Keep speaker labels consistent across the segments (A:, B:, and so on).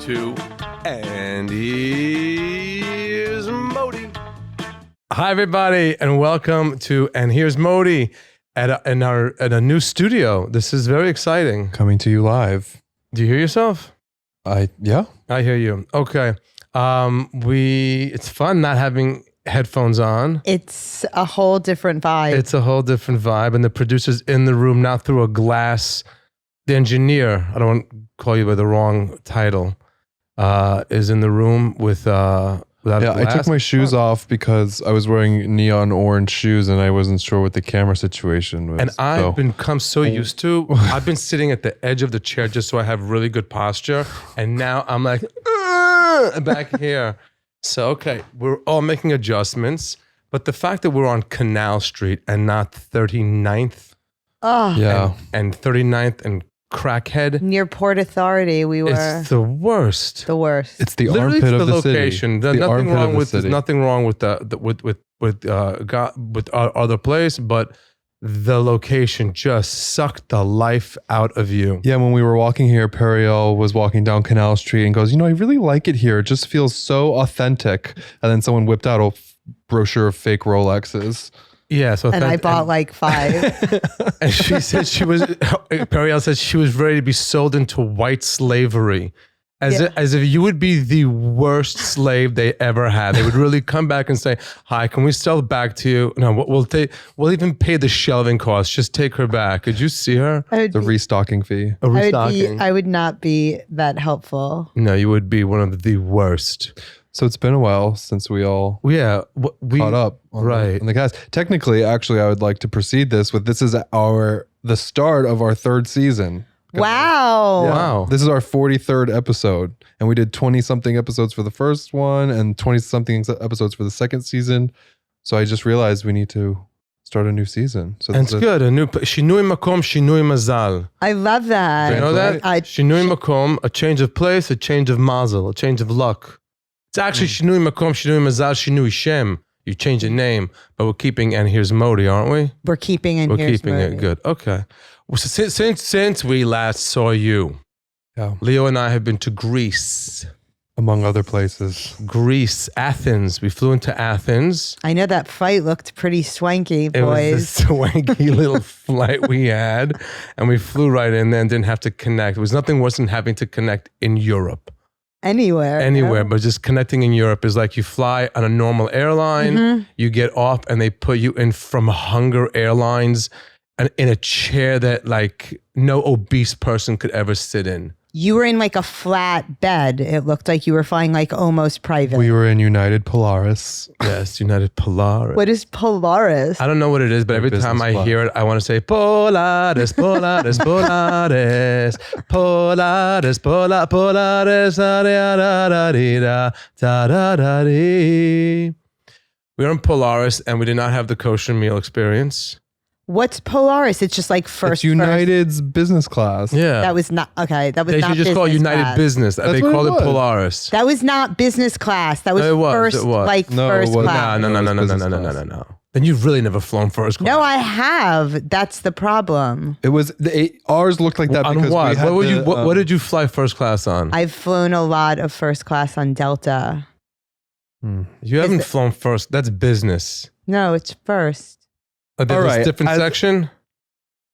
A: to And Here's Modi. Hi, everybody, and welcome to And Here's Modi at a new studio. This is very exciting.
B: Coming to you live.
A: Do you hear yourself?
B: Yeah.
A: I hear you. Okay. It's fun not having headphones on.
C: It's a whole different vibe.
A: It's a whole different vibe, and the producer's in the room now through a glass. The engineer, I don't want to call you by the wrong title, is in the room with without a glass.
B: I took my shoes off because I was wearing neon orange shoes and I wasn't sure what the camera situation was.
A: And I've become so used to, I've been sitting at the edge of the chair just so I have really good posture. And now I'm like, back here. So, okay, we're all making adjustments. But the fact that we're on Canal Street and not 39th and 39th and Crackhead.
C: Near Port Authority, we were.
A: It's the worst.
C: The worst.
B: It's the
A: Literally
B: armpit
A: it's
B: of
A: the
B: the
A: location.
B: city.
A: There's nothing wrong with our other place, but the location just sucked the life out of you.
B: Yeah, when we were walking here, Periel was walking down Canal Street and goes, I really like it here. It just feels so authentic. And then someone whipped out a brochure of fake Rolexes.
A: Yeah, so
C: and I bought like 5.
A: And she said Periel said she was ready to be sold into white slavery. As if you would be the worst slave they ever had. They would really come back and say, "Hi, can we sell it back to you? No, we'll even pay the shelving costs. Just take her back." Could you see her?
B: The restocking fee.
A: A restocking.
C: I would not be that helpful.
A: No, you would be one of the worst.
B: So it's been a while since we all caught up on the cast. Technically, actually, I would like to precede this with this is the start of our 3rd season.
C: Wow.
B: Yeah.
A: Wow.
B: This is our 43rd episode. And we did 20-something episodes for the first one and 20-something episodes for the second season. So I just realized we need to start a new season. So
A: and it's good. A new Shinui Makom, Shinui Mazal.
C: I love that.
A: Do you know that? Shinui Makom, a change of place, a change of mazel, a change of luck. It's actually Shinui Makom, Shinui Mazal, Shinui Shem. You change your name, but we're keeping And Here's Modi, aren't we?
C: We're keeping And Here's Modi.
A: It good. Okay. Well, since we last saw you, Leo and I have been to Greece.
B: Among other places.
A: Greece, Athens. We flew into Athens.
C: I know that flight looked pretty swanky, boys.
A: It was a swanky little flight we had, and we flew right in there and didn't have to connect. It was nothing worse than having to connect in Europe. Anywhere, but just connecting in Europe is like you fly on a normal airline, you get off and they put you in from Hunger Airlines and in a chair that like no obese person could ever sit in.
C: You were in like a flat bed. It looked like you were flying like almost private.
B: We were in United Polaris.
A: Yes, United Polaris.
C: What is Polaris?
A: I don't know what it is, but every time I hear it, I want to say Polaris, Polaris, Polaris, Polaris, Polaris, da-da-da-dee-da. We were in Polaris and we did not have the kosher meal experience.
C: What's Polaris? It's just like first.
B: It's United's business class.
A: Yeah.
C: That was not, okay. That was
A: they
C: not
A: should just call it United
C: class.
A: Business. They called it Polaris.
C: That was not business class. That was first,
A: class. No. Then you've really never flown first class.
C: No, I have. That's the problem.
B: It was, ours looked like that
A: on
B: because
A: what?
B: we had
A: What did you fly first class on?
C: I've flown a lot of first class on Delta.
A: You haven't flown first. That's business.
C: No, it's first.
A: There's a different section?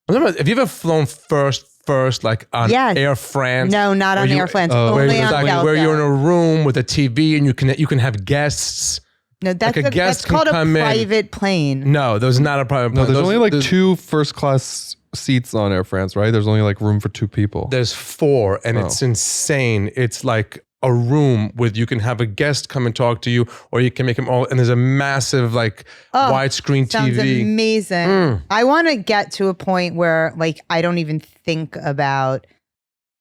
A: Have you ever flown first like on Air France?
C: No, not on Air France. Only on Delta.
A: Where you're in a room with a TV and you can have guests.
C: No, that's,
A: like
C: that's called a private plane.
A: No, there's not a private plane.
B: No, there's only like 2 first class seats on Air France, right? There's only like room for 2 people.
A: There's 4 and it's insane. It's like a room with you can have a guest come and talk to you, or you can make them all. And there's a massive like widescreen TV.
C: Sounds amazing. I want to get to a point where like I don't even think about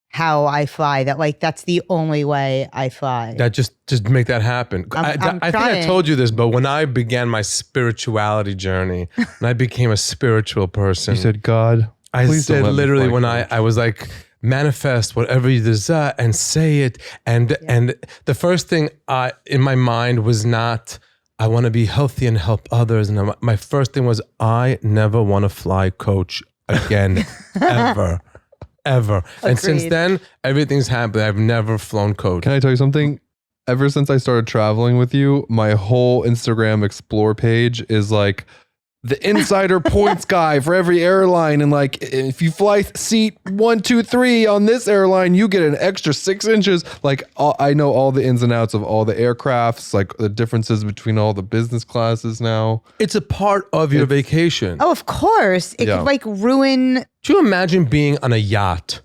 C: how I fly. That like that's the only way I fly.
A: That just make that happen. I think I told you this, but when I began my spirituality journey, and I became a spiritual person,
B: you said, "God."
A: I said literally when I was like, manifest whatever you desire and say it. And the first thing in my mind was not, I want to be healthy and help others. And my first thing was, I never want to fly coach again, ever. ever. And since
C: Agreed.
A: then, everything's happened. I've never flown coach.
B: Can I tell you something? Ever since I started traveling with you, my whole Instagram explore page is like the insider points guy for every airline. And like, if you fly seat 1, 2, 3 on this airline, you get an extra 6 inches. Like, I know all the ins and outs of all the aircrafts, like the differences between all the business classes now.
A: It's a part of your vacation.
C: Oh, of course. It could like ruin.
A: Do you imagine being on a yacht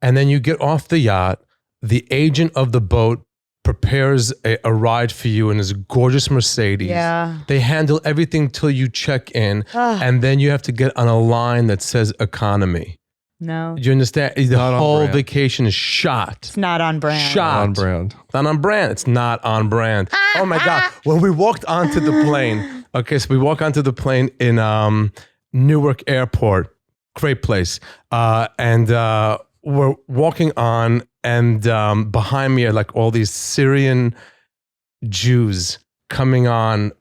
A: and then you get off the yacht, the agent of the boat prepares a ride for you in this gorgeous Mercedes.
C: Yeah.
A: They handle everything till you check in,
C: Ugh.
A: and then you have to get on a line that says economy.
C: No.
A: Do you understand? The
B: Not on
A: whole
B: brand.
A: vacation is shot.
C: It's not on brand.
A: Shot.
B: On brand.
A: Not on brand. It's not on brand. Oh my God. When we walked onto the plane, so we walk onto the plane in Newark Airport. Great place. And we're walking on, and behind me are like all these Syrian Jews coming on,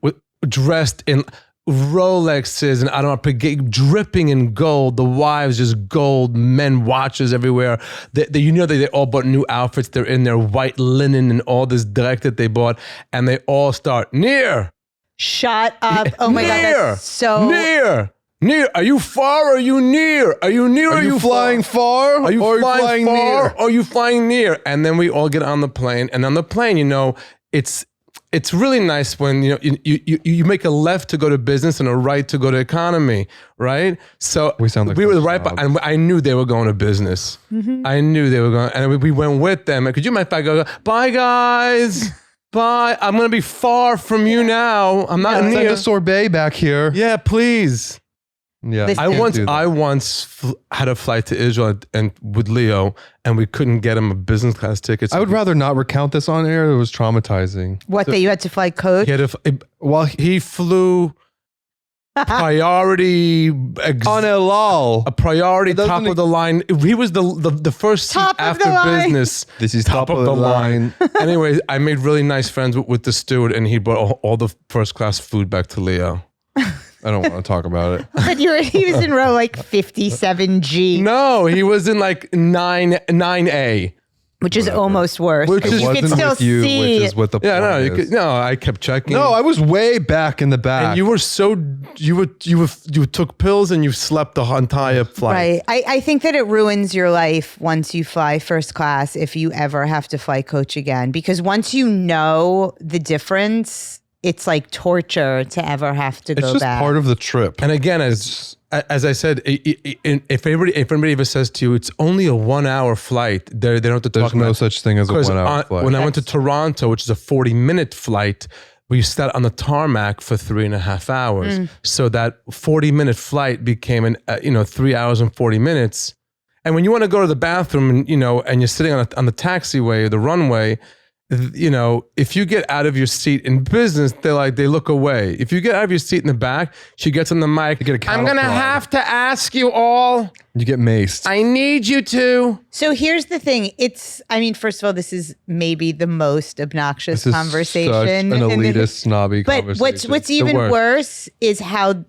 A: dressed in Rolexes and I don't know, dripping in gold. The wives just gold, men watches everywhere. They all bought new outfits. They're in their white linen and all this direct that they bought, and they all start near.
C: Shut up. Oh my God. That's so.
A: Near. Are you far or are you near? Are you near or
B: Are you flying far?
A: Are you flying far
B: near?
A: or are you flying near? And then we all get on the plane. And on the plane, it's really nice when you make a left to go to business and a right to go to economy, right? So
B: We sound like
A: we were
B: such
A: right, and I knew they were going to business.
C: Mm-hmm.
A: I knew they were going, and we went with them. And could you mind if I go, bye guys, bye. I'm gonna be far from you now. I'm not
B: Send
A: near.
B: a sorbet back here.
A: Yeah, please.
B: Yeah.
C: Listen.
A: I once had a flight to Israel and with Leo, and we couldn't get him a business class ticket.
B: I would rather not recount this on air. It was traumatizing.
C: What, that you had to fly coach?
A: He flew priority
B: On a lull.
A: a priority top of the line. He was the first seat
C: Top of
A: after
C: the line.
A: business.
B: This is top of the line.
A: Anyway, I made really nice friends with the steward, and he brought all the first class food back to Leo.
B: I don't want to talk about it.
C: But he was in row like 57G,
A: No, he was in like 9A.
C: which is almost worse.
A: Which
C: Because
A: is-
C: you could
B: Wasn't
C: still
B: with you,
C: see.
B: which is what the
A: Yeah,
B: point is.
A: I kept checking.
B: No, I was way back in the back.
A: And you were you took pills and you slept the entire flight.
C: Right. I think that it ruins your life once you fly first class if you ever have to fly coach again. Because once you know the difference, it's like torture to ever have to
B: it's
C: go
B: just
C: back.
B: part of the trip.
A: And again, as I said, if anybody ever says to you, it's only a 1 hour flight, they don't have to
B: There's
A: talk
B: no
A: about
B: such thing as a
A: 'cause
B: 1 hour flight.
A: When I went to Toronto, which is a 40-minute flight, we sat on the tarmac for 3.5 hours. So that 40-minute flight became 3 hours and 40 minutes. And when you want to go to the bathroom and you're sitting on the taxiway or the runway, if you get out of your seat in business, they look away. If you get out of your seat in the back, she gets on the mic.
B: You get a cattle
A: I'm going to
B: prod.
A: have to ask you all.
B: You get maced.
A: I need you to.
C: So here's the thing. First of all, this is maybe the most obnoxious
B: This is
C: conversation.
B: such an elitist, snobby
C: But
B: conversation.
C: what's even
A: worst.
C: worse is how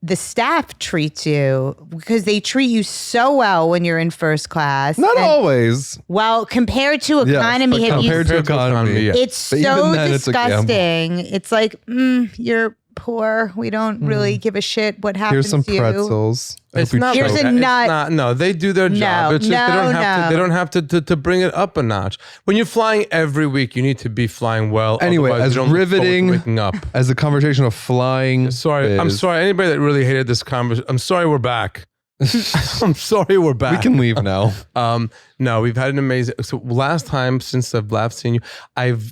C: the staff treats you, because they treat you so well when you're in first class.
B: Not
C: And-
B: always.
C: Well, compared to economy,
B: but
C: have you
B: compared to economy,
A: yeah.
C: it's
B: But even
C: so
B: then, it's a gamble.
C: disgusting. It's like, you're poor. We don't really give a shit what happens
B: Here's some
C: to you.
B: pretzels. I
A: It's
B: hope you
A: not.
C: Here's
B: choke.
C: a
A: it's
C: nut.
A: not- No, they do their job.
C: No,
A: It's just they don't have
C: no.
A: to. They don't have to bring it up a notch. When you're flying every week, you need to be flying well.
B: Anyway,
A: otherwise
B: as
A: you don't look forward to
B: riveting
A: waking up.
B: as the conversation of flying.
A: I'm
B: is.
A: sorry. Anybody that really hated this conversation, I'm sorry we're back. I'm sorry we're back.
B: We can leave now.
A: No, we've had an amazing. So last time since I've last seen you,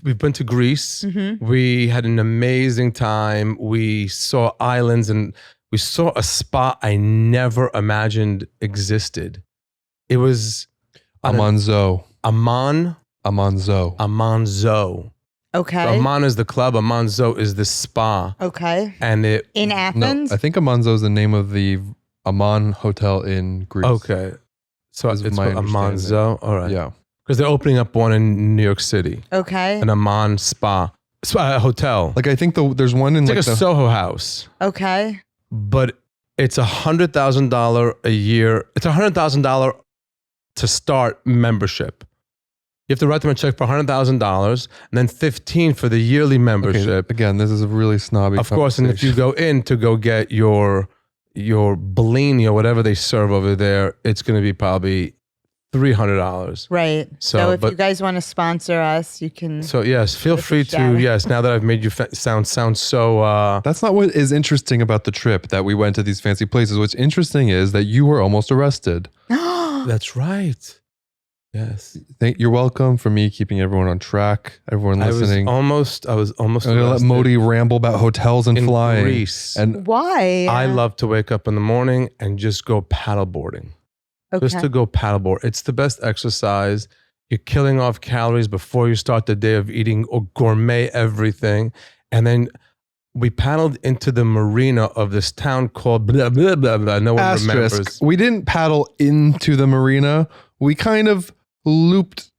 A: we've been to Greece. We had an amazing time. We saw islands and we saw a spot I never imagined existed. It was
B: Amanzo.
A: Amman Zo.
C: Okay.
A: So Amman is the club. Amman Zo is the spa,
C: Okay.
A: and it.
C: In
B: No,
C: Athens?
B: I think Amanzo is the name of the Amman Hotel in Greece.
A: Okay, so
B: Is
A: it's
B: my
A: called Amman
B: understanding.
A: Zo. All right.
B: Yeah.
A: Because they're opening up one in New York City,
C: Okay.
A: an Amman hotel.
B: Like I think there's one in
A: It's like
B: like
A: a
B: the,
A: Soho house,
C: Okay.
A: but it's $100,000 a year. It's $100,000 to start membership. You have to write them a check for $100,000 and then 15 for the yearly membership.
B: Okay, again, this is a really snobby
A: Of course, and if you go in to go get your Bellini or whatever they serve over there, it's going to be probably $300.
C: Right. So if you guys want to sponsor us, you can.
A: So yes, feel free to. Yes, now that I've made you sound so.
B: That's not what is interesting about the trip that we went to these fancy places. What's interesting is that you were almost arrested.
A: That's right. Yes.
B: You're welcome for me keeping everyone on track. Everyone listening.
A: I was almost.
B: I'm gonna let Modi ramble about hotels and
A: in
B: flying.
A: Greece.
B: And
C: why?
A: I love to wake up in the morning and just go paddleboarding.
C: Okay.
A: Just to go paddleboard. It's the best exercise. You're killing off calories before you start the day of eating gourmet everything. And then we paddled into the marina of this town called blah, blah, blah, blah. No one remembers.
B: We didn't paddle into the marina. We kind of looped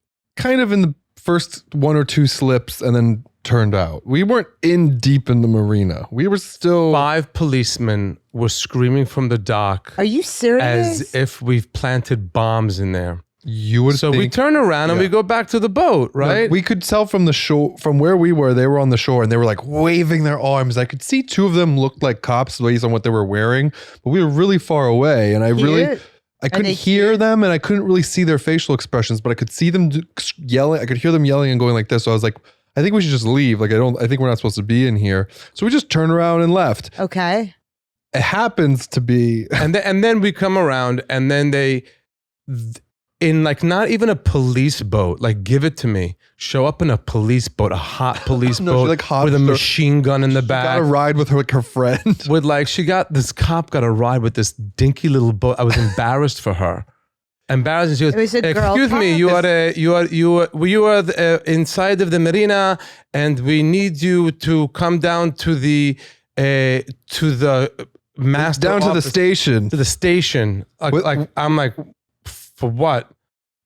B: in the first one or two slips and then turned out. We weren't in deep in the marina. We were still...
A: 5 policemen were screaming from the dock.
C: Are you serious?
A: As if we've planted bombs in there.
B: You would
A: we turn around and we go back to the boat, right?
B: We could tell from the shore, from where we were, they were on the shore and they were like waving their arms. I could see 2 of them looked like cops based on what they were wearing, but we were really far away and I couldn't hear them and I couldn't really see their facial expressions, but I could see them yelling. I could hear them yelling and going like this. So I was like, I think we should just leave. Like, I think we're not supposed to be in here. So we just turned around and left.
C: Okay.
B: It happens to be.
A: And then we come around and then in like not even a police boat, like give it to me. Show up in a police boat, a hot police boat with a machine gun in the back.
B: Got a ride with her friend.
A: This cop got a ride with this dinky little boat. I was embarrassed for her. Embarrassing. She goes, excuse me, you are inside of the marina and we need you to come down to the master
B: down to
A: office,
B: the station.
A: To the station. I'm like, for what?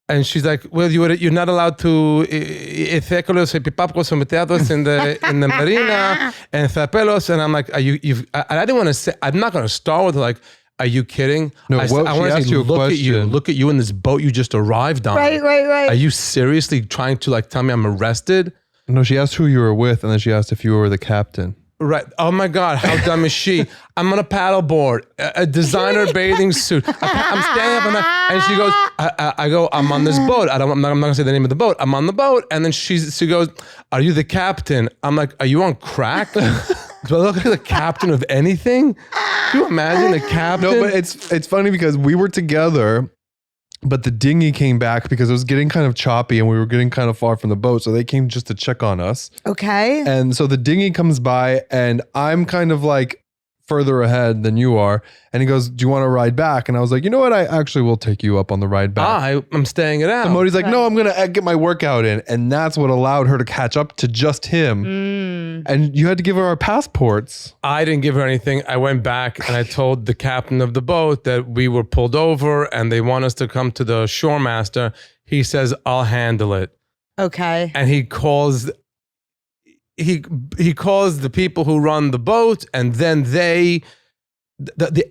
A: And she's like, well, you're not allowed to eféculos y pipapos someteados in the marina and zapelos. And I'm like, I didn't want to say, I'm not going to start with like, are you kidding?
B: No,
A: I want to say, look at you in this boat you just arrived on.
C: Right.
A: Are you seriously trying to like tell me I'm arrested?
B: No, she asked who you were with and then she asked if you were the captain.
A: Right. Oh my God, how dumb is she? I'm on a paddleboard, a designer bathing suit. I'm standing up on that, and she goes, I go, I'm on this boat. I'm not gonna say the name of the boat. I'm on the boat, and then she goes, are you the captain? I'm like, are you on crack? Do I look like the captain of anything? Can you imagine the captain?
B: No, but it's funny because we were together. But the dinghy came back because it was getting kind of choppy and we were getting kind of far from the boat. So they came just to check on us.
C: Okay.
B: And so the dinghy comes by and I'm kind of like further ahead than you are. And he goes, do you want to ride back? And I was like, you know what? I actually will take you up on the ride back.
A: I'm staying it out.
B: So Modi's like, no, I'm going to get my workout in. And that's what allowed her to catch up to just him. And you had to give her our passports.
A: I didn't give her anything. I went back and I told the captain of the boat that we were pulled over and they want us to come to the shore master. He says, I'll handle it.
C: Okay.
A: And he calls the people who run the boat and then the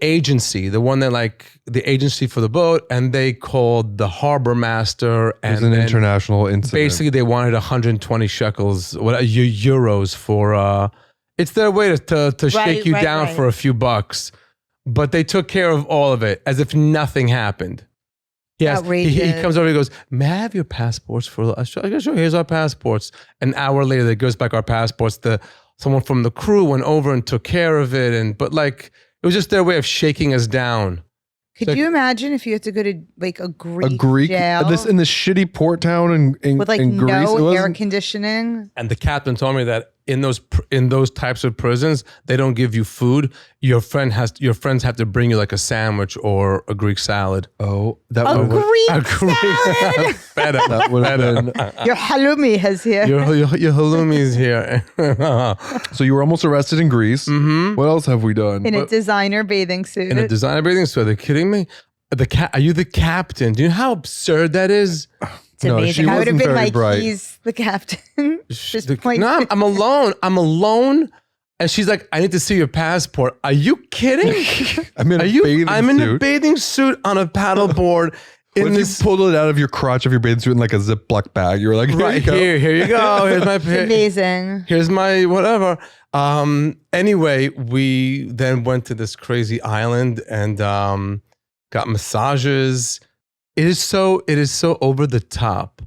A: agency, the agency for the boat, and they called the harbor master.
B: It was an international incident.
A: Basically, they wanted 120 shekels, euros for, it's their way to shake you down for a few bucks. But they took care of all of it as if nothing happened. Yes, he comes over, he goes, may I have your passports for us? I go, sure, here's our passports. An hour later, they gives back our passports. Someone from the crew went over and took care of it. But like, it was just their way of shaking us down.
C: Could you imagine if you had to go to like a Greek jail?
B: In this shitty port town in
C: with like
B: in Greece,
C: no air conditioning?
A: And the captain told me that in those types of prisons, they don't give you food. Your friends have to bring you like a sandwich or a Greek salad.
B: Oh,
C: a Greek salad.
A: Better.
B: That would have been.
C: Your halloumi is here.
A: Your halloumi is here.
B: So you were almost arrested in Greece.
A: Mm-hmm.
B: What else have we done?
C: In a designer bathing suit.
A: In a designer bathing suit. Are they kidding me? Are you the captain? Do you know how absurd that is?
C: It's amazing. I would have been like,
B: bright.
C: He's the captain.
A: No, I'm alone. And she's like, I need to see your passport. Are you kidding?
B: I'm in a bathing suit
A: a bathing suit on a paddleboard
B: What if you pulled it out of your crotch of your bathing suit in like a Ziploc bag? You were like,
A: Here you go. Here's my
C: amazing.
A: Here's my whatever. Anyway, we then went to this crazy island and got massages. It is so over the top.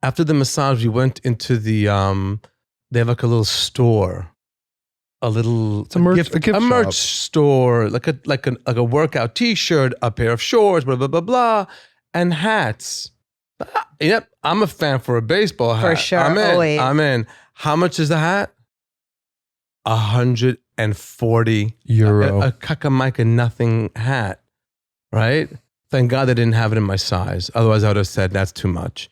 A: After the massage, we went into the they have like a little store. A merch store, like a workout T-shirt, a pair of shorts, blah blah blah blah, and hats. Yep, I'm a fan for a baseball hat.
C: For sure,
A: I'm in. How much is the hat? €140. A Kakamika nothing hat, right? Thank God they didn't have it in my size. Otherwise, I would have said that's too much.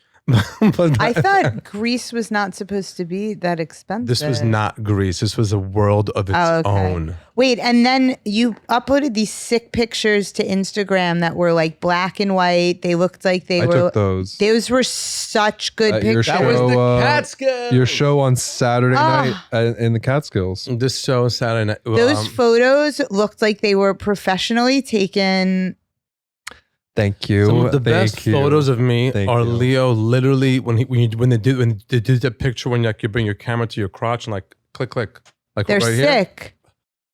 C: But I thought Greece was not supposed to be that expensive.
A: This was not Greece. This was a world of its own.
C: Wait, and then you uploaded these sick pictures to Instagram that were like black and white. They looked like I
B: took those.
C: Those were such good pictures.
A: That was the Catskills.
B: Your show on Saturday night in the Catskills.
A: This show Saturday night.
C: Those photos looked like they were professionally taken.
B: Thank you.
A: Some of the best photos of me are Leo literally when they do that picture when like you bring your camera to your crotch and like click like
C: they're
A: right
C: sick.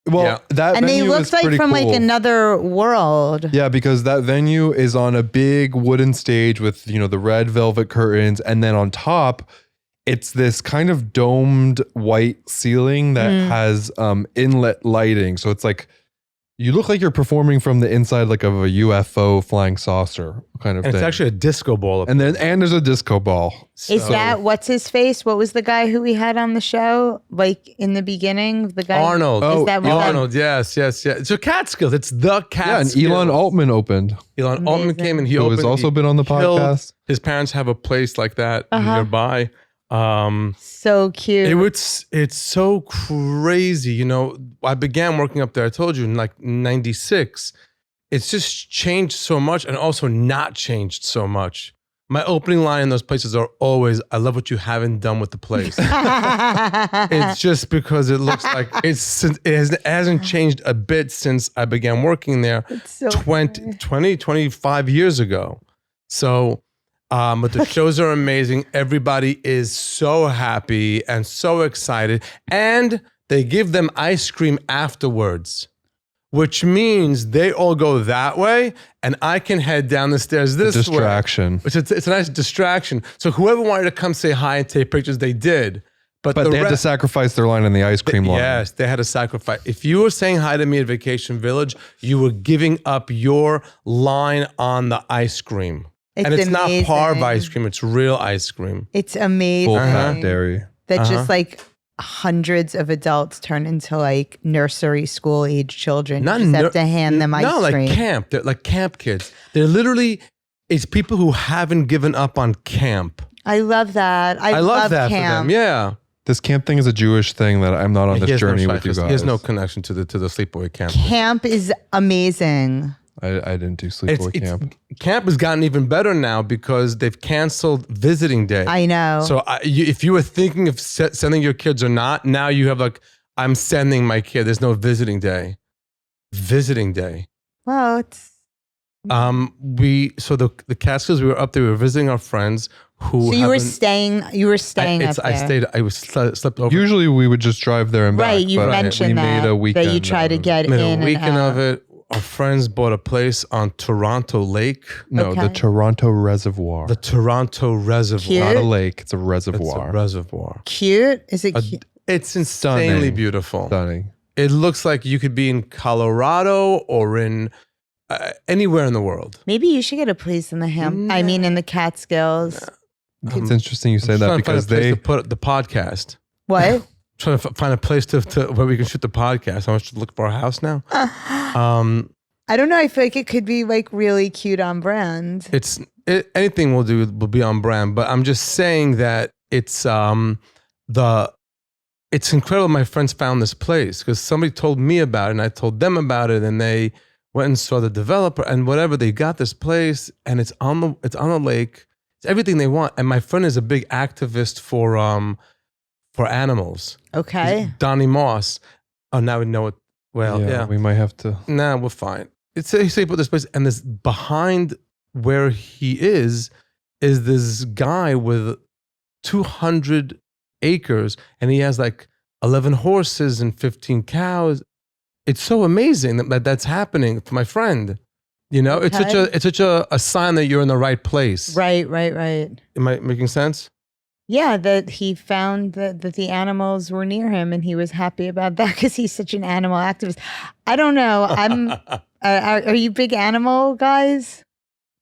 A: Here.
B: Well, that
C: and
B: venue
C: they looked like from
B: cool.
C: like another world.
B: Yeah, because that venue is on a big wooden stage with the red velvet curtains, and then on top, it's this kind of domed white ceiling that has inlet lighting. So it's like. You look like you're performing from the inside like of a UFO flying saucer kind of thing.
A: It's actually a disco ball.
B: And there's a disco ball.
C: Is that what's his face? What was the guy who we had on the show? Like in the beginning, the guy
A: Arnold.
C: Is that
A: Arnold. Yes. So Catskills. It's the Catskills.
B: Yeah, and Elon Altman opened.
A: Elon Altman came and he
B: who
A: opened.
B: has also been on the podcast.
A: His parents have a place like that nearby.
C: So cute.
A: It's so crazy. I began working up there, I told you, in like 96. It's just changed so much and also not changed so much. My opening line in those places are always, I love what you haven't done with the place. It's just because it looks like it hasn't changed a bit since I began working there 25 years ago. So, but the shows are amazing. Everybody is so happy and so excited. And they give them ice cream afterwards, which means they all go that way and I can head down the stairs this way.
B: Distraction.
A: Which it's a nice distraction. So whoever wanted to come say hi and take pictures, they did. But
B: they had to sacrifice their line in the ice cream line.
A: Yes, they had to sacrifice. If you were saying hi to me at Vacation Village, you were giving up your line on the ice cream. And it's amazing. Not Parv ice cream, it's real ice cream.
C: It's amazing.
B: Full fat dairy.
C: That just like hundreds of adults turn into like nursery school age children. You just have to hand them ice cream.
A: No, like camp. They're like camp kids. They're literally, it's people who haven't given up on camp.
C: I love that. I love that camp.
A: For them. Yeah.
B: This camp thing is a Jewish thing that I'm not on this journey with you guys.
A: He has no connection to the sleepaway camp.
C: Camp is amazing.
B: I didn't do sleepaway camp.
A: Camp has gotten even better now because they've canceled visiting day.
C: I know.
A: So if you were thinking of sending your kids or not, now you have like, I'm sending my kid. There's no visiting day. Visiting day.
C: Well, it's...
A: the Catskills, we were up there, we were visiting our friends who...
C: So you were staying up there.
A: I slept over.
B: Usually we would just drive there and back.
C: Right, you mentioned that.
B: Made a weekend.
C: That you try to get in
A: a weekend
C: and out.
A: of it. Our friends bought a place on Toronto Lake.
B: No, the Toronto Reservoir.
A: The Toronto Reservoir.
C: Cute.
B: Not a lake, it's a reservoir.
A: It's a reservoir.
C: Cute? Is it cute?
A: It's insanely beautiful.
B: Stunning.
A: It looks like you could be in Colorado or in anywhere in the world.
C: Maybe you should get a place in the in the Catskills.
B: It's interesting you say that because
A: they put the podcast.
C: What?
A: Trying to find a place to where we can shoot the podcast. I want to look for a house now.
C: I don't know. I feel like it could be like really cute on brand.
A: Anything we'll do will be on brand. But I'm just saying that it's incredible. My friends found this place because somebody told me about it, and I told them about it, and they went and saw the developer and whatever. They got this place, and it's on the lake. It's everything they want. And my friend is a big activist for animals.
C: Okay.
A: Donnie Moss. Oh, now we know it. Well, yeah.
B: We might have to.
A: Nah, we're fine. He put this place, and this behind where he is this guy with 200 acres, and he has like 11 horses and 15 cows. It's so amazing that's happening for my friend. You know, it's such a sign that you're in the right place.
C: Right.
A: Am I making sense?
C: Yeah, that he found that the animals were near him, and he was happy about that because he's such an animal activist. I don't know. Are you big animal guys?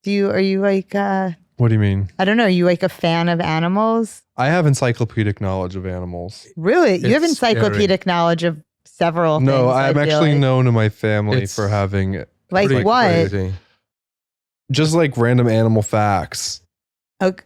C: Are you like?
B: What do you mean?
C: I don't know. Are you like a fan of animals?
B: I have encyclopedic knowledge of animals.
C: Really? You have encyclopedic knowledge of several things.
B: No, I'm actually known in my family for having
C: like what?
A: Crazy.
B: Just like random animal facts.
C: Okay.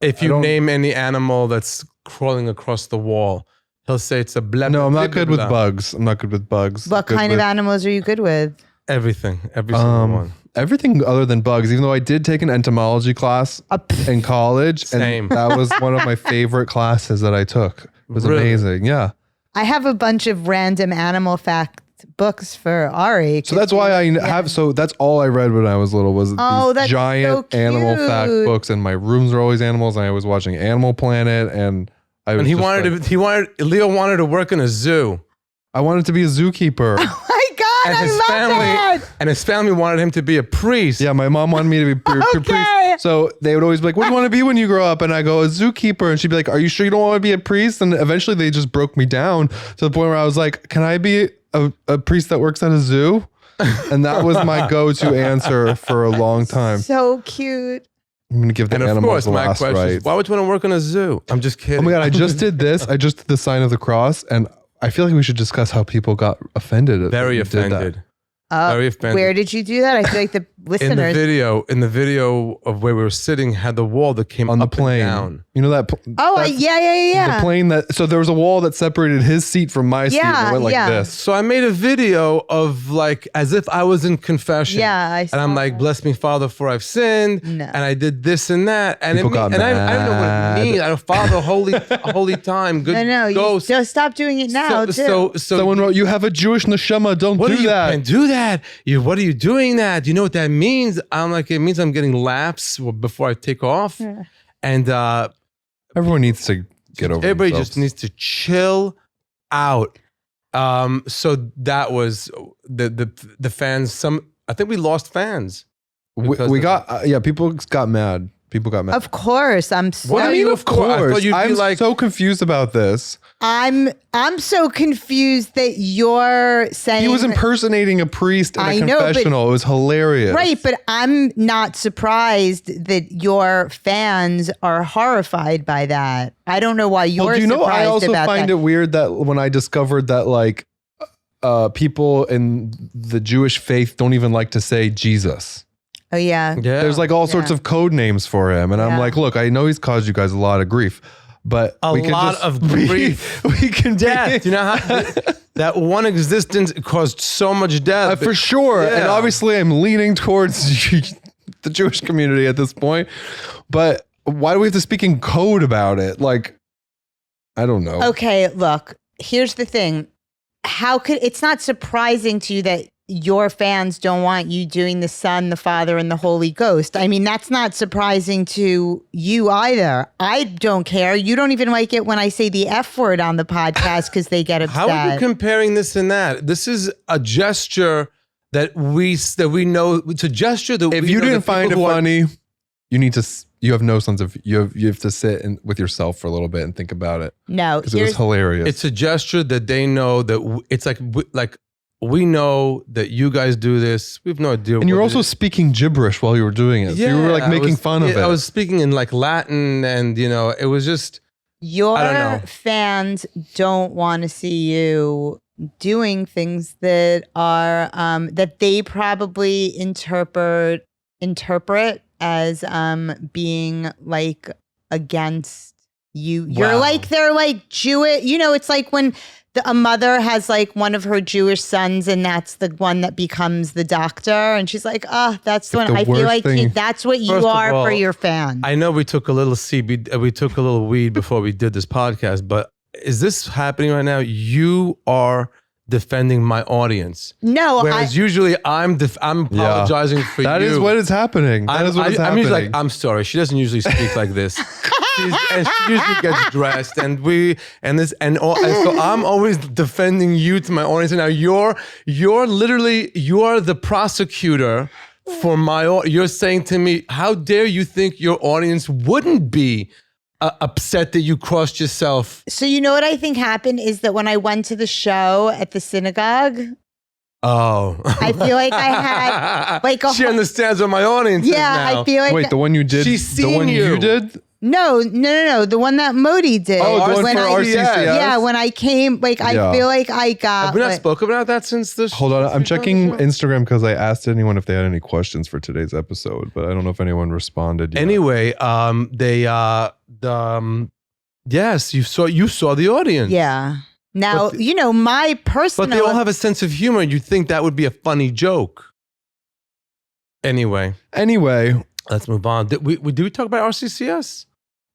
A: If you name any animal that's crawling across the wall, he'll say it's a blah.
B: No, I'm not good with bugs.
C: What kind of animals are you good with?
A: Everything. Every single one.
B: Everything other than bugs, even though I did take an entomology class in college.
A: Same.
B: And that was one of my favorite classes that I took. It was amazing. Yeah.
C: I have a bunch of random animal fact books for Ari.
B: So that's why I have, so that's all I read when I was little was these giant animal fact books, and my rooms are always animals, and I was watching Animal Planet, and
A: Leo wanted to work in a zoo.
B: I wanted to be a zookeeper.
C: Oh my God, I love that.
A: And his family wanted him to be a priest.
B: Yeah, my mom wanted me to be a priest. So they would always be like, what do you want to be when you grow up? And I go, a zookeeper. And she'd be like, are you sure you don't want to be a priest? And eventually they just broke me down to the point where I was like, can I be a priest that works at a zoo? And that was my go-to answer for a long time.
C: So cute.
B: I'm going to give the animals the last right.
A: Why would you want to work in a zoo? I'm just kidding.
B: Oh my God, I just did this. I just did the sign of the cross, and I feel like we should discuss how people got offended.
A: Very offended. Very offended.
C: Where did you do that? I feel like the listeners.
A: In the video of where we were sitting had the wall that came
B: on the
A: up
B: plane.
A: And down.
B: You know that?
C: Yeah.
B: The plane so there was a wall that separated his seat from my seat. And it went like this.
A: So I made a video of like as if I was in confession.
C: Yeah, I saw
A: and I'm like,
C: that.
A: bless me, Father, for I've sinned.
C: No.
A: And I did this and that. And
B: People got
A: I don't know what it means.
B: mad.
A: Father, holy time, good
C: No,
A: ghost.
C: you just stop doing it now.
A: So
B: Someone wrote, you have a Jewish neshama, don't do that.
A: Can't do that. What are you doing that? You know what that means? I'm like, it means I'm getting laps before I take off.
C: Yeah.
A: And
B: everyone needs to get over
A: everybody
B: themselves.
A: just needs to chill out. So that was the fans. I think we lost fans.
B: We got people got mad. People got mad.
C: Of course, I'm.
B: What do you mean, of course? I'm
A: I'm
B: so confused about this.
C: I'm so confused that you're saying
B: He was impersonating a priest in a
C: I know,
B: confessional. It was hilarious.
C: Right, but I'm not surprised that your fans are horrified by that. I don't know why you're
B: do you know,
C: surprised
B: I also
C: about
B: find
C: that.
B: it weird that when I discovered that like people in the Jewish faith don't even like to say Jesus.
C: Oh yeah.
B: There's like all sorts of code names for him. And I'm like, look, I know he's caused you guys a lot of grief, but
A: a lot of grief.
B: We can
A: death. Do you know how that one existence caused so much death?
B: for sure.
A: Yeah.
B: And obviously I'm leaning towards the Jewish community at this point, but why do we have to speak in code about it? Like, I don't know.
C: Okay, look, here's the thing. It's not surprising to you that your fans don't want you doing the Son, the Father, and the Holy Ghost. I mean, that's not surprising to you either. I don't care. You don't even like it when I say the F word on the podcast because they get upset.
A: How are you comparing this and that? This is a gesture that we know. It's a gesture that
B: if
A: we
B: you
A: know
B: didn't
A: that
B: find it
A: people who are-
B: funny, you have no sense of you have to sit with yourself for a little bit and think about it.
C: No,
B: because it was hilarious.
A: It's a gesture that they know that it's like we know that you guys do this. We have no idea.
B: And you're also speaking gibberish while you were doing it.
A: Yeah,
B: so you were like making fun of it.
A: I was speaking in like Latin, and it was just.
C: Your
A: I don't know.
C: fans don't want to see you doing things that are that they probably interpret as being like against you. You're like they're like Jewish. It's like when a mother has like one of her Jewish sons, and that's the one that becomes the doctor, and she's like, that's the one. I feel like that's what you are for your fans.
A: I know we took a little we took a little weed before we did this podcast, but is this happening right now? You are defending my audience.
C: No,
A: Whereas usually I'm apologizing for you.
B: That is what is happening. That is what is happening.
A: I'm usually like, I'm sorry. She doesn't usually speak like this. And she usually gets dressed, and so I'm always defending you to my audience. And now you're the prosecutor for my. You're saying to me, how dare you think your audience wouldn't be upset that you crossed yourself?
C: So you know what I think happened is that when I went to the show at the synagogue.
A: Oh,
C: I feel like I had like
A: she understands what my audience is now.
C: I feel like
B: wait, the one you did.
A: She's seen
B: the one you did.
C: No, the one that Modi did.
B: Oh, the one for RCCS?
C: Yeah, when I came, I feel like I got.
A: Have we not spoken about that since this?
B: Hold on, I'm checking Instagram because I asked anyone if they had any questions for today's episode, but I don't know if anyone responded yet.
A: Anyway, yes, you saw the audience.
C: Yeah. Now, my personal.
A: But they all have a sense of humor. You'd think that would be a funny joke. Anyway, let's move on. Did we talk about RCCS?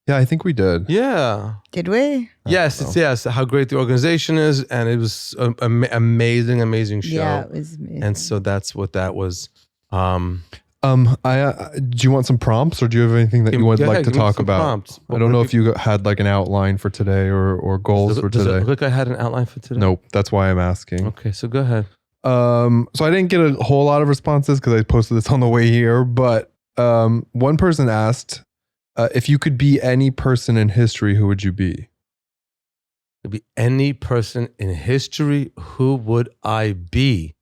B: Yeah, I think we did.
A: Yeah.
C: Did we?
A: Yes, yes. How great the organization is, and it was an amazing show.
C: Yeah, it was amazing.
A: And so that's what that was.
B: Do you want some prompts, or do you have anything that you would like to talk about?
A: Prompts.
B: I don't know if you had like an outline for today or goals for today.
A: Does it look like I had an outline for today?
B: Nope. That's why I'm asking.
A: Okay, so go ahead.
B: So I didn't get a whole lot of responses because I posted this on the way here, but one person asked, if you could be any person in history, who would you be?
A: Could be any person in history, who would I be?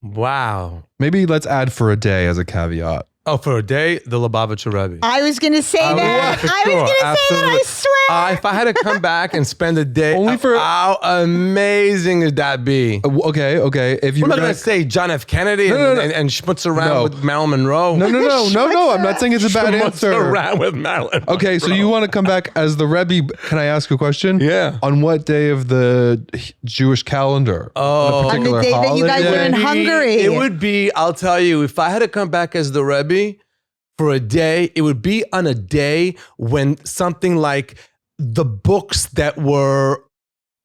A: Wow.
B: Maybe let's add for a day as a caveat.
A: Oh, for a day, the Lubavitcher Rebbe.
C: I was going to say that. I was going to say that, I swear.
A: If I had to come back and spend a day,
B: only for
A: how amazing would that be?
B: Okay. If you
A: I'm not going to say John F. Kennedy and schmutz around with Marilyn Monroe.
B: No. I'm not saying it's a bad answer.
A: Around with Marilyn
B: Okay, so you want to come back as the Rebbe. Can I ask a question?
A: Yeah.
B: On what day of the Jewish calendar?
A: Oh,
C: on the day that you guys were in Hungary.
A: It would be, I'll tell you, if I had to come back as the Rebbe for a day, it would be on a day when something like the books that were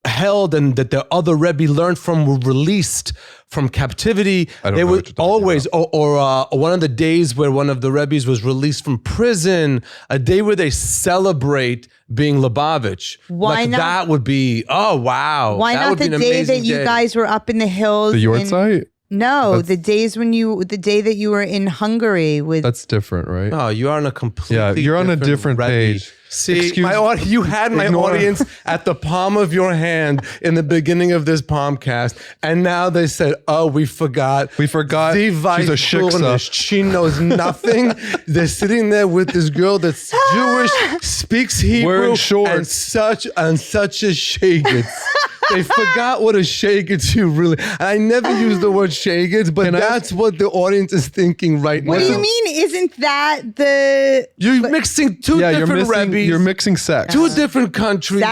A: held and that the other Rebbe learned from were released from captivity. They would always, or one of the days where one of the Rebbes was released from prison, a day where they celebrate being Lubavitch.
C: Why not?
A: That would be, oh, wow.
C: Why
A: that
C: not
A: would
C: the
A: be an
C: day that
A: amazing
C: you guys were up in the hills?
B: The Yortzeit?
C: No, the day that you were in Hungary with.
B: That's different, right?
A: No, you are on a completely
B: you're on a different
A: Rebbe.
B: page.
A: See, you had my audience at the palm of your hand in the beginning of this Palmcast, and now they said, "Oh, we forgot.
B: She's a shiksa.
A: She knows nothing." They're sitting there with this girl that's Jewish, speaks Hebrew, and such a shagitz. They forgot what a shagitz you really. I never use the word shagitz, but that's what the audience is thinking right now.
C: What do you mean? Isn't that the?
A: You're mixing two different Rebbes.
B: You're mixing sects.
A: Two different countries.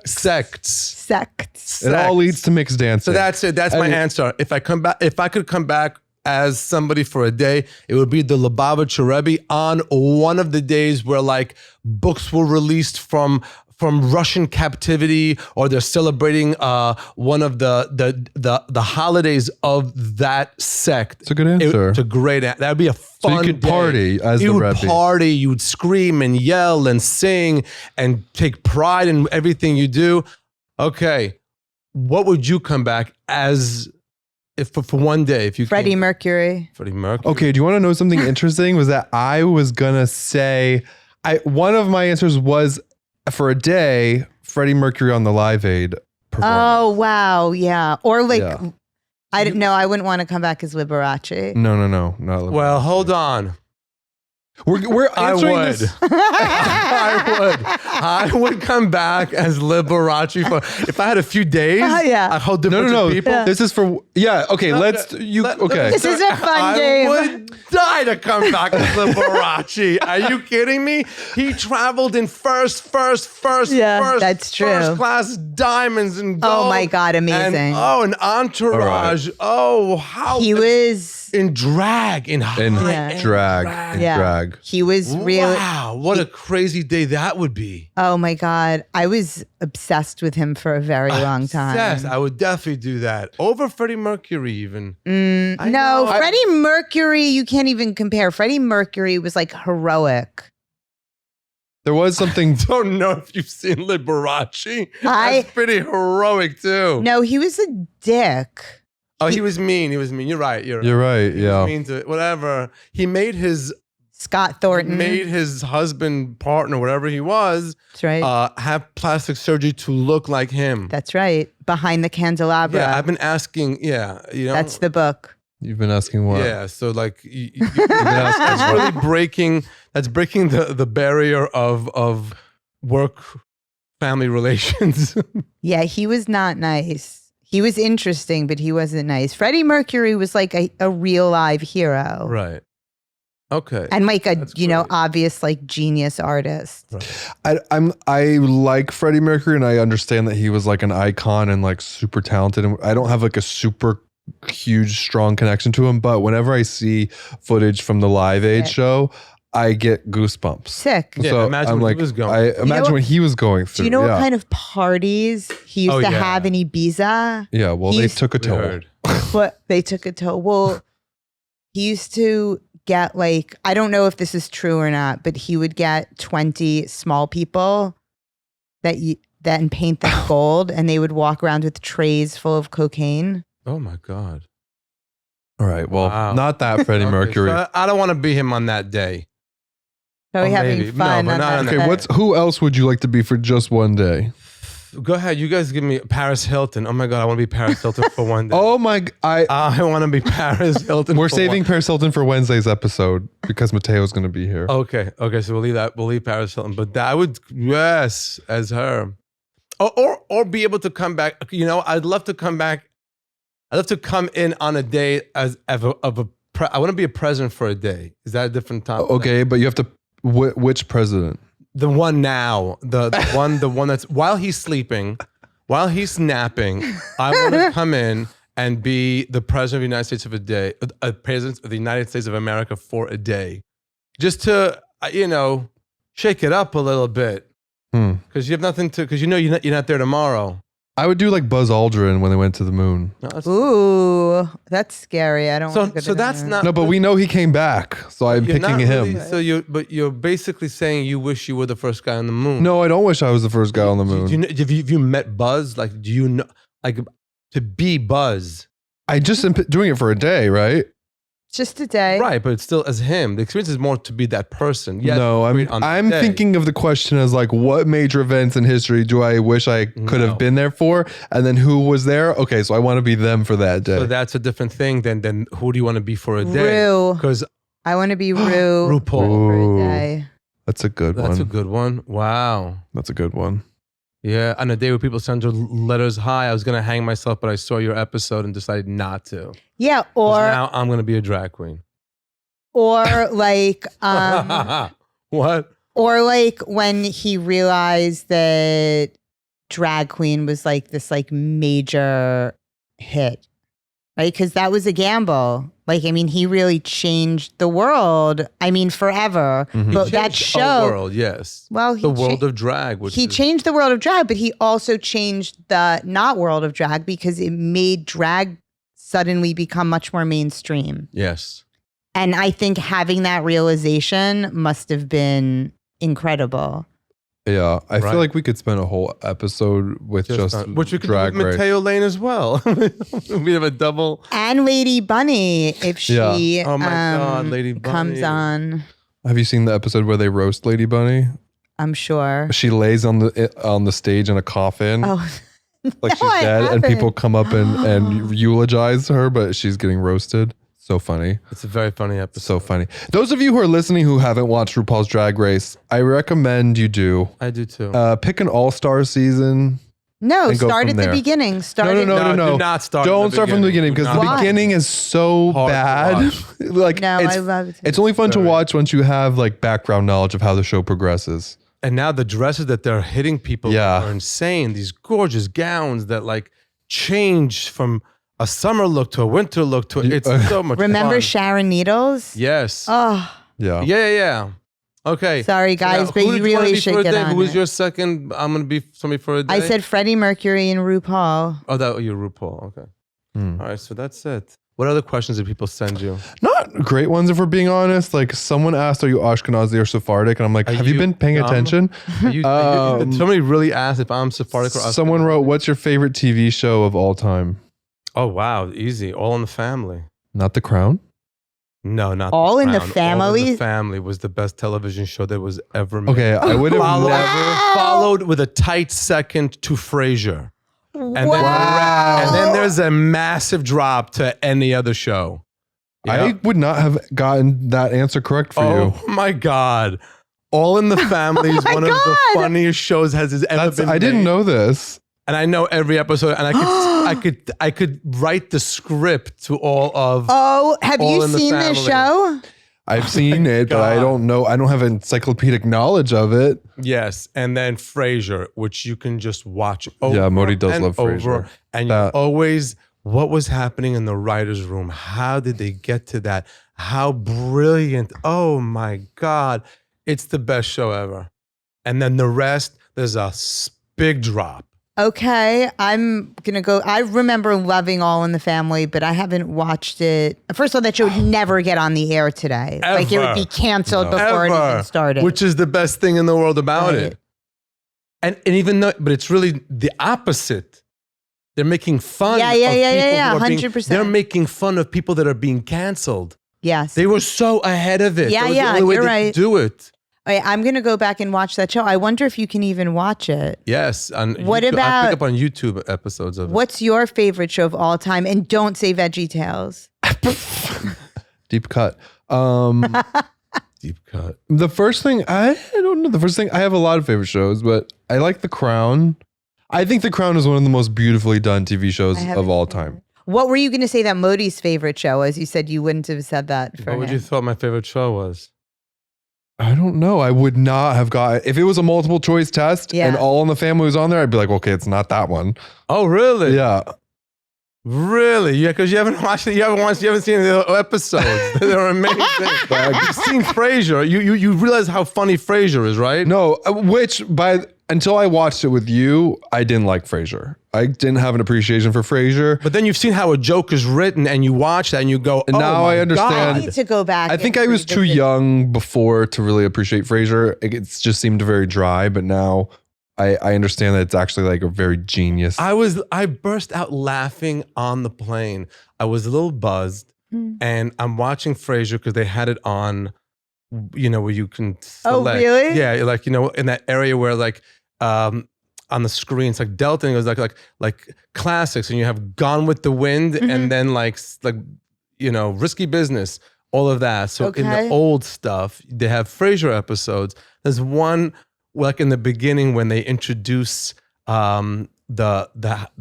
C: Sects.
B: It all leads to mixed dancing.
A: So that's it. That's my answer. If I could come back as somebody for a day, it would be the Lubavitcher Rebbe on one of the days where like books were released from Russian captivity, or they're celebrating one of the holidays of that sect.
B: It's a good answer.
A: It's a great. That would be a fun.
B: So you could party as the Rebbe.
A: You would party. You would scream and yell and sing and take pride in everything you do. Okay, what would you come back as? If for one day, if you
C: Freddie Mercury.
A: Freddie Mercury.
B: Okay, do you want to know something interesting? Was that I was gonna say one of my answers was for a day, Freddie Mercury on the Live Aid performance.
C: Oh wow, yeah. Or like I didn't know. I wouldn't want to come back as Liberace.
B: No, not Liberace.
A: Well, hold on.
B: We're answering
A: I would.
B: this.
A: I would come back as Liberace if I had a few days.
C: Yeah.
A: A whole different
B: No.
A: people.
B: Yeah. This is for okay. Okay.
C: This is a fun game.
A: I would die to come back as Liberace. Are you kidding me? He traveled in first
C: that's true.
A: First class diamonds and gold.
C: Oh my God, amazing.
A: And, an entourage.
B: Right.
A: Oh, how
C: he was.
A: in drag, in
B: drag.
C: He was really.
A: Wow, what a crazy day that would be.
C: Oh my God. I was obsessed with him for a very long time.
A: Yes, I would definitely do that. Over Freddie Mercury, even.
C: No, Freddie Mercury, you can't even compare. Freddie Mercury was like heroic.
B: There was something.
A: Don't know if you've seen Liberace. That's pretty heroic too.
C: No, he was a dick.
A: Oh, he was mean. He was mean. You're right.
B: You're right.
A: He was mean to whatever. He made his
C: Scott Thornton
A: made his husband, partner, whatever he was.
C: That's right.
A: Have plastic surgery to look like him.
C: That's right. Behind the candelabra.
A: Yeah, I've been asking. Yeah, you know.
C: That's the book.
B: You've been asking what?
A: Yeah, so like that's really breaking. That's breaking the barrier of work family relations.
C: Yeah, he was not nice. He was interesting, but he wasn't nice. Freddie Mercury was like a real live hero.
A: Right. Okay.
C: And like a, obvious like genius artist.
B: Right. I like Freddie Mercury, and I understand that he was like an icon and like super talented. And I don't have like a super huge, strong connection to him, but whenever I see footage from the Live Aid show, I get goosebumps.
C: Sick.
A: Yeah,
B: so
A: imagine
B: I'm
A: what
B: like,
A: he was going.
B: I imagine what he was going through.
C: Do you know what kind of parties he used to have in Ibiza?
B: Yeah, well, they took a toll.
C: What they took a toll. Well, he used to get like, I don't know if this is true or not, but he would get 20 small people and paint them gold, and they would walk around with trays full of cocaine.
A: Oh my God.
B: All right. Well, not that Freddie Mercury.
A: So I don't want to be him on that day.
C: Probably having fun.
A: No, but not on that.
B: Okay, who else would you like to be for just one day?
A: Go ahead. You guys give me Paris Hilton. Oh my God, I want to be Paris Hilton for one day.
B: Oh my,
A: I want to be Paris Hilton.
B: We're saving Paris Hilton for Wednesday's episode because Mateo's going to be here.
A: Okay. So we'll leave that. We'll leave Paris Hilton. But I would, yes, as her. Or be able to come back. You know, I'd love to come back. I'd love to come in on a day I want to be a president for a day. Is that a different topic?
B: Okay, but you have to. Which president?
A: The one now. The one that's while he's sleeping, while he's napping. I want to come in and be the president of the United States of a day, a president of the United States of America for a day, just to shake it up a little bit. Because you have nothing to. Because you're not there tomorrow.
B: I would do like Buzz Aldrin when they went to the moon.
C: Ooh, that's scary. I don't want to go to the moon.
B: No, but we know he came back, so I'm picking him.
A: So you're basically saying you wish you were the first guy on the moon.
B: No, I don't wish I was the first guy on the moon.
A: Have you met Buzz? Like, do you know, like, to be Buzz?
B: I just am doing it for a day, right?
C: Just a day.
A: Right, but it's still as him. The experience is more to be that person. Yes,
B: no, I'm thinking of the question as like, what major events in history do I wish I could have been there for? And then who was there? Okay, so I want to be them for that day.
A: So that's a different thing than who do you want to be for a day?
C: Rue.
A: Because
C: I want to be RuPaul for a day.
B: That's a good one.
A: That's a good one. Wow.
B: That's a good one.
A: Yeah, on a day where people send their letters, hi, I was going to hang myself, but I saw your episode and decided not to.
C: Yeah, or...
A: now I'm going to be a drag queen.
C: Or like...
A: What?
C: Or like when he realized that drag queen was like this like major hit, right? Because that was a gamble. Like, I mean, he really changed the world. I mean, forever.
A: Mm-hmm.
C: But that show,
A: the world, yes.
C: Well,
A: the world of drag.
C: He changed the world of drag, but he also changed the not world of drag because it made drag suddenly become much more mainstream.
A: Yes.
C: And I think having that realization must have been incredible.
B: Yeah, I feel like we could spend a whole episode with just
A: which we could
B: drag
A: do with Mateo Lane as well. We have a double.
C: And Lady Bunny, if she
A: oh my God, Lady Bunny
C: comes on.
B: Have you seen the episode where they roast Lady Bunny?
C: I'm sure.
B: She lays on the stage in a coffin.
C: Oh.
B: Like she's dead, and people come up and eulogize her, but she's getting roasted. So funny.
A: It's a very funny episode.
B: So funny. Those of you who are listening who haven't watched RuPaul's Drag Race, I recommend you do.
A: I do too.
B: Pick an all-star season.
C: No, start at the beginning.
B: No.
A: Do not start.
B: Don't start from the beginning because the beginning is so bad. Like,
C: I love it.
B: It's only fun to watch once you have like background knowledge of how the show progresses.
A: And now the dresses that they're hitting people with are insane. These gorgeous gowns that like change from a summer look to a winter look to it. It's so much
C: Remember
A: fun.
C: Sharon Needles?
A: Yes.
C: Oh.
A: Yeah. Okay.
C: Sorry, guys, but you really should get on
A: Who was
C: it.
A: your second? I'm going to be somebody for a day.
C: I said Freddie Mercury and RuPaul.
A: Oh, that you're RuPaul. Okay. All right. So that's it. What other questions did people send you?
B: Not great ones, if we're being honest. Like someone asked, "Are you Ashkenazi or Sephardic?" And I'm like, "Have you been paying attention?"
A: Somebody really asked if I'm Sephardic or Ashkenazi.
B: Someone wrote, "What's your favorite TV show of all time?"
A: Oh wow, easy. All in the Family.
B: Not The Crown.
A: No, not
C: All
A: The
C: in the
A: Crown.
C: Family?
A: All in the Family was the best television show that was ever made.
B: Okay, I would have never.
A: Followed with a tight second to Frasier. And then,
C: Wow.
A: and then there's a massive drop to any other show.
B: I would not have gotten that answer correct for you.
A: Oh my God. All in the Family is one of the funniest shows has ever been
B: I didn't
A: made.
B: know this.
A: And I know every episode, and I could write the script to all of.
C: Oh, have
A: All
C: you
A: in the
C: seen this
A: Family.
C: show?
B: I've seen it, but I don't know. I don't have encyclopedic knowledge of it.
A: Yes, and then Frasier, which you can just watch over.
B: Yeah, Modi does
A: and
B: love
A: over,
B: Frasier.
A: and you always, what was happening in the writers' room? How did they get to that? How brilliant! Oh my God, it's the best show ever. And then the rest, there's a big drop.
C: Okay, I'm gonna go. I remember loving All in the Family, but I haven't watched it. First of all, that show would never get on the air today. Like it would be canceled before it even started.
A: Which is the best thing in the world about it. And even though, but it's really the opposite. They're making fun.
C: Yeah,
A: of people who are being-
C: 100%.
A: They're making fun of people that are being canceled.
C: Yes.
A: They were so ahead of it.
C: Yeah,
A: That was the
C: yeah,
A: only way
C: you're
A: they
C: right.
A: could do it.
C: Okay, I'm gonna go back and watch that show. I wonder if you can even watch it.
A: Yes. On
C: What
A: YouTube, I
C: about-
A: pick up on YouTube episodes of it.
C: What's your favorite show of all time? And don't say Veggie Tales.
B: Deep cut.
A: Deep cut.
B: The first thing, I don't know. The first thing, I have a lot of favorite shows, but I like The Crown. I think The Crown is one of the most beautifully done TV shows of all time.
C: What were you gonna say that Modi's favorite show was? You said you wouldn't have said that for
A: What would
C: him.
A: you thought my favorite show was?
B: I don't know. I would not have got, if it was a multiple choice test and All in the Family was on there, I'd be like, okay, it's not that one.
A: Oh, really?
B: Yeah.
A: Really? Yeah, because you haven't watched it. You haven't seen the episodes. They're amazing. You've seen Frasier. You realize how funny Frasier is, right?
B: No, until I watched it with you, I didn't like Frasier. I didn't have an appreciation for Frasier.
A: But then you've seen how a joke is written, and you watch that, and you go,
B: And
A: "Oh
B: now
A: my
B: I understand.
C: I need to go back.
B: I think
C: and
B: I was too
C: revisit.
B: young before to really appreciate Frasier. It just seemed very dry, but now I understand that it's actually like a very genius.
A: I burst out laughing on the plane. I was a little buzzed, and I'm watching Frasier because they had it on, where you can select.
C: Oh, really?
A: Yeah, like in that area where like on the screen it's like Delta, and it was like classics, and you have Gone with the Wind, and then like Risky Business, all of that. So in the old stuff, they have Frasier episodes. There's one like in the beginning when they introduce the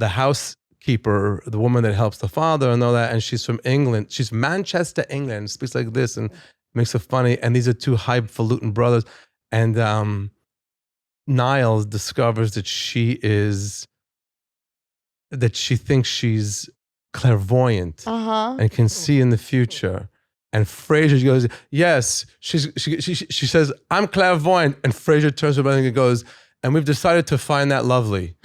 A: housekeeper, the woman that helps the father and all that, and she's from England. She's Manchester, England, speaks like this and makes it funny. And these are two highfalutin brothers. And Niles discovers that she thinks she's clairvoyant and can see in the future. And Frasier goes, yes, she says, I'm clairvoyant. And Frasier turns around and goes, and we've decided to find that lovely.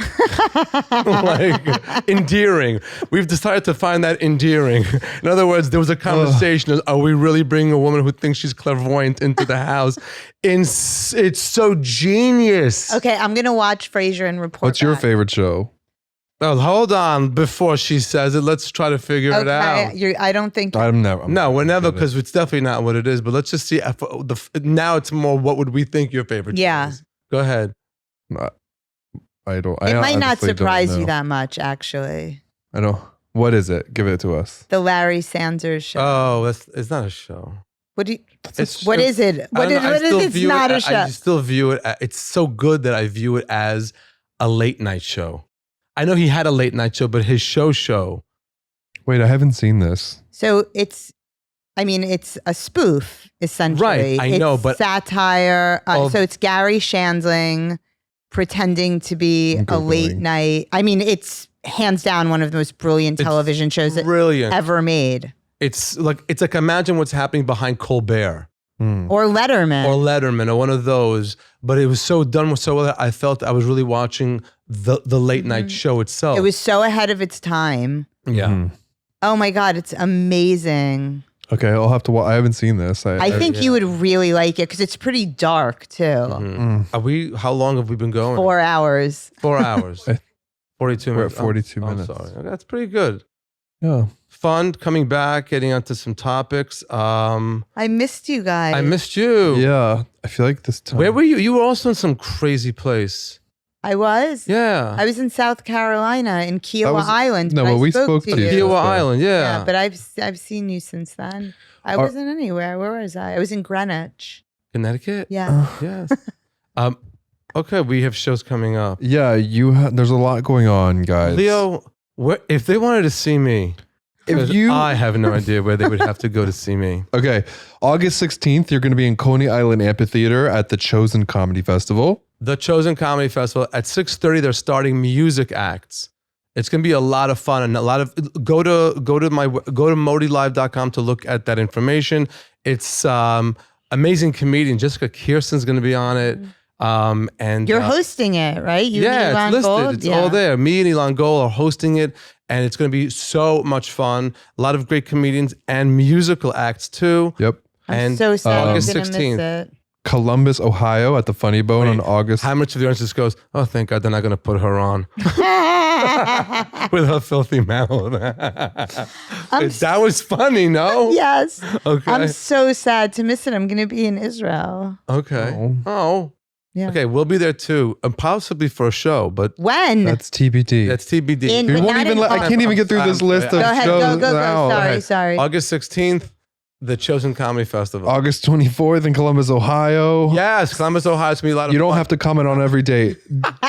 A: Like, endearing. We've decided to find that endearing. In other words, there was a conversation of, are we really bringing a woman who thinks she's clairvoyant into the house? It's so genius.
C: Okay, I'm going to watch Frasier and report
B: What's your
C: back.
B: favorite show?
A: Well, hold on. Before she says it, let's try to figure it out.
C: I don't think...
A: No, we're never, because it's definitely not what it is. But let's just see. Now it's more, what would we think your favorite show is? Go ahead.
B: I don't.
C: It might not
B: honestly don't
C: surprise you
B: know.
C: that much, actually.
B: I don't. What is it? Give it to us.
C: The Larry Sanders Show.
A: Oh, it's not a show.
C: What is it?
A: It's
C: What is it? It's not a show.
A: I still view it. It's so good that I view it as a late night show. I know he had a late night show, but his show.
B: Wait, I haven't seen this.
C: So it's a spoof, essentially.
A: Right, I know,
C: It's
A: but-
C: satire. So it's Gary Shandling pretending to be a late night. I mean, it's hands down one of the most brilliant television shows that ever made.
A: It's like imagine what's happening behind Colbert.
C: Or Letterman.
A: Or one of those. But it was so done so well that I felt I was really watching the late night show itself.
C: It was so ahead of its time.
A: Yeah.
C: Oh my God, it's amazing.
B: Okay, I'll have to I haven't seen this.
C: I think you would really like it because it's pretty dark too.
A: How long have we been going?
C: 4 hours.
A: 4 hours. 42 minutes.
B: We're at 42 minutes.
A: Sorry. Okay, that's pretty good.
B: Yeah.
A: Fun coming back, getting onto some topics.
C: I missed you guys.
A: I missed you.
B: Yeah. I feel like this time.
A: Where were you? You were also in some crazy place.
C: I was?
A: Yeah.
C: I was in South Carolina in Kiowa Island.
B: No, but we spoke to you.
A: Kiowa Island,
C: Yeah, but I've seen you since then. I wasn't anywhere. Where was I? I was in Greenwich.
A: Connecticut?
C: Yeah.
A: Yes. Okay, we have shows coming up.
B: Yeah, there's a lot going on, guys.
A: Leo, if they wanted to see me, I have no idea where they would have to go to see me.
B: Okay, August 16th, you're going to be in Coney Island Amphitheater at the Chosen Comedy Festival.
A: The Chosen Comedy Festival at 6:30. They're starting music acts. It's going to be a lot of fun and a lot of go to modilive.com to look at that information. It's amazing comedian Jessica Kirsten's going to be on it. And
C: you're hosting it, right?
A: It's listed. Gold? It's all there. Me and Elon Gold are hosting it, and it's going to be so much fun. A lot of great comedians and musical acts too.
B: Yep.
C: I'm so sad.
A: August 16th.
B: Columbus, Ohio at the Funny Bone on August.
A: How much of the audience just goes, oh, thank God they're not going to put her on with her filthy mouth. That was funny, no?
C: Yes.
A: Okay.
C: I'm so sad to miss it. I'm going to be in Israel.
A: Okay. Oh.
C: Yeah.
A: Okay, we'll be there too, and possibly for a show. But
C: when?
B: That's TBD.
A: That's TBD.
B: I can't even get through this list of
C: go ahead,
B: shows.
C: Go. Sorry.
A: August 16th. The Chosen Comedy Festival.
B: August 24th in Columbus, Ohio.
A: Yes, Columbus, Ohio. It's going to be a lot of fun.
B: You don't have to comment on every date.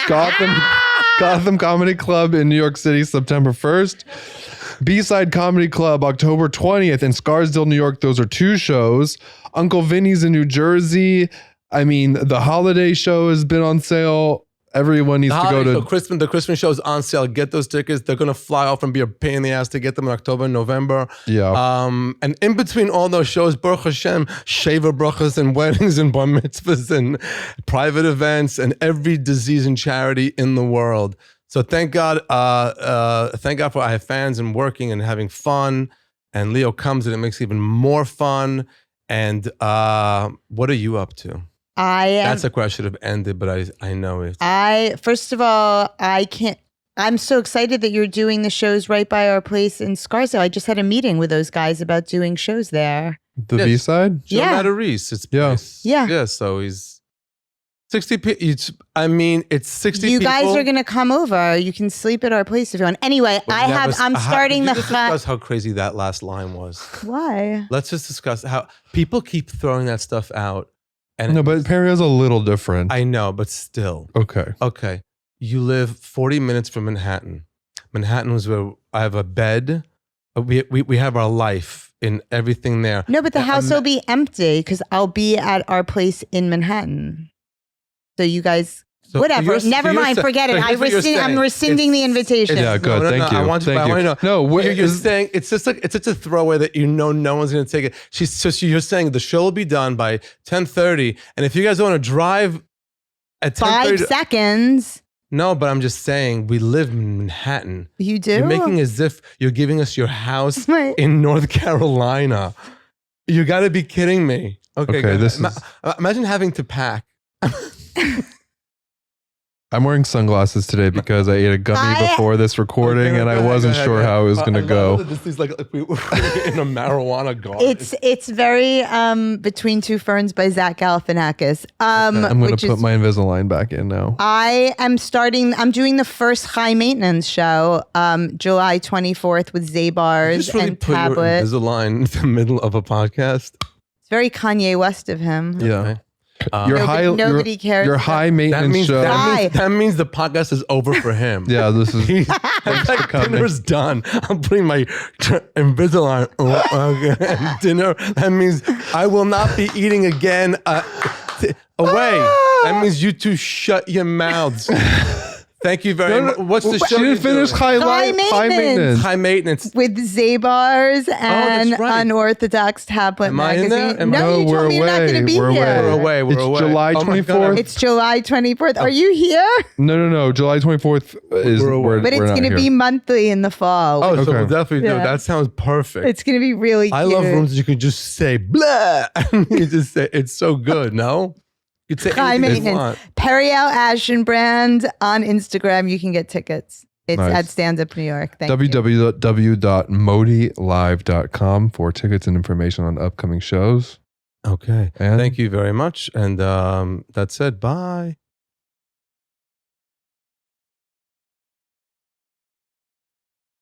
B: Gotham Comedy Club in New York City, September 1st. B-Side Comedy Club, October 20th in Scarsdale, New York. Those are 2 shows. Uncle Vinny's in New Jersey. I mean, the holiday show has been on sale. Everyone needs to go to
A: the Christmas show is on sale. Get those tickets. They're gonna fly off and be a pain in the ass to get them in October and November.
B: Yeah.
A: And in between all those shows, Baruch Hashem, shaver brachas and weddings and bar mitzvahs and private events and every disease and charity in the world. So thank God for I have fans and working and having fun. And Leo comes and it makes it even more fun. And what are you up to? That's a question should have ended, but I know it.
C: First of all, I'm so excited that you're doing the shows right by our place in Scarsdale. I just had a meeting with those guys about doing shows there.
B: The B-side?
A: Joe Matarese. It's place.
C: Yeah.
A: So he's 60 it's 60 people.
C: You guys are going to come over. You can sleep at our place if you want. Anyway, I'm starting the
A: discuss how crazy that last line was.
C: Why?
A: Let's just discuss how people keep throwing that stuff out.
B: No, but Perio's a little different.
A: I know, but still.
B: Okay.
A: You live 40 minutes from Manhattan. Manhattan was where I have a bed. We have our life in everything there.
C: No, but the house will be empty because I'll be at our place in Manhattan. So you guys, whatever. Never mind. Forget it. I'm rescinding the invitation.
B: Yeah, good. Thank you.
A: I want to know. No, you're saying it's just like it's such a throwaway that no one's going to take it. You're saying the show will be done by 10:30, and if you guys want to drive at 10:30,
C: 5 seconds.
A: No, but I'm just saying we live in Manhattan.
C: You do?
A: You're making as if you're giving us your house in North Carolina. You got to be kidding me. Okay, imagine having to pack.
B: I'm wearing sunglasses today because I ate a gummy before this recording and I wasn't sure how it was going to go.
A: This is like we were in a marijuana garden.
C: It's very Between Two Ferns by Zach Galifianakis.
B: I'm going to put my Invisalign back in now.
C: I'm doing the first high maintenance show July 24th with Zabars and Tablet.
A: Your Invisalign in the middle of a podcast.
C: It's very Kanye West of him.
B: Yeah.
A: Okay.
C: Nobody cares.
B: Your high maintenance show.
A: That means the podcast is over for him.
B: Yeah, this is
A: dinner's done. I'm putting my Invisalign dinner. That means I will not be eating again away. That means you two shut your mouths. Thank you very much. What's the show?
B: She didn't finish
C: High maintenance.
A: High maintenance.
C: With Zabars and
A: that's right.
C: Unorthodox Tablet
A: Am I in
C: Magazine.
A: there?
C: No, you told me you're not going to be here.
A: We're away.
B: It's July 24th.
C: It's July 24th. Are you here?
B: No. July 24th is
A: We're away.
C: But it's going to be monthly in the fall.
A: Oh, so
B: Okay.
A: we'll definitely do it.
C: Yeah.
A: That sounds perfect.
C: It's going to be really cute.
A: I love rooms that you can just say blah. You just say it's so good. No, you could say
C: High
A: anything you
C: maintenance.
A: want.
C: Periel Ashenbrand on Instagram. You can get tickets. It's
B: Nice.
C: at Stand Up New York. Thank you.
B: www.modilive.com for tickets and information on upcoming shows.
A: Okay.
B: And
A: Thank you very much. And that said, bye.